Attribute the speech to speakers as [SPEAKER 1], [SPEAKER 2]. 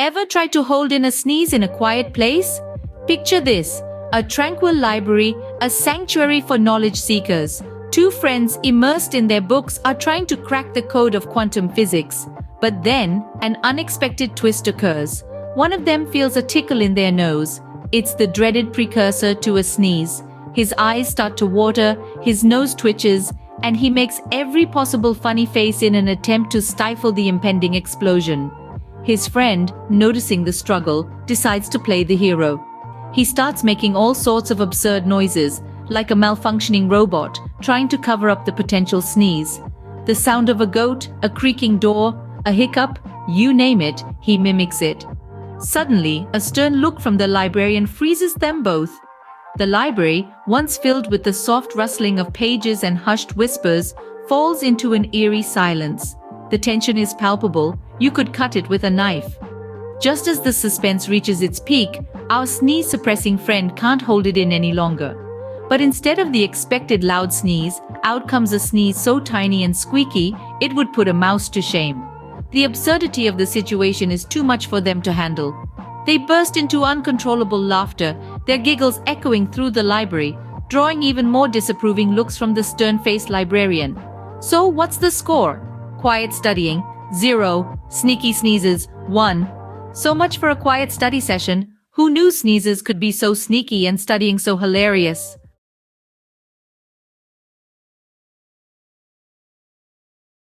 [SPEAKER 1] Ever tried to hold in a sneeze in a quiet place? Picture this: a tranquil library, a sanctuary for knowledge seekers. Two friends immersed in their books are trying to crack the code of quantum physics. But then, an unexpected twist occurs. One of them feels a tickle in their nose. It's the dreaded precursor to a sneeze. His eyes start to water, his nose twitches, and he makes every possible funny face in an attempt to stifle the impending explosion. His friend, noticing the struggle, decides to play the hero. He starts making all sorts of absurd noises, like a malfunctioning robot, trying to cover up the potential sneeze. The sound of a goat, a creaking door, a hiccup, you name it, he mimics it. Suddenly, a stern look from the librarian freezes them both. The library, once filled with the soft rustling of pages and hushed whispers, falls into an eerie silence. The tension is palpable, you could cut it with a knife. Just as the suspense reaches its peak, our sneeze-suppressing friend can't hold it in any longer. But instead of the expected loud sneeze, out comes a sneeze so tiny and squeaky, it would put a mouse to shame. The absurdity of the situation is too much for them to handle. They burst into uncontrollable laughter, their giggles echoing through the library, drawing even more disapproving looks from the stern-faced librarian. So what's the score? Quiet studying, 0. Sneaky sneezes, 1. So much for a quiet study session. Who knew sneezes could be so sneaky and studying so hilarious?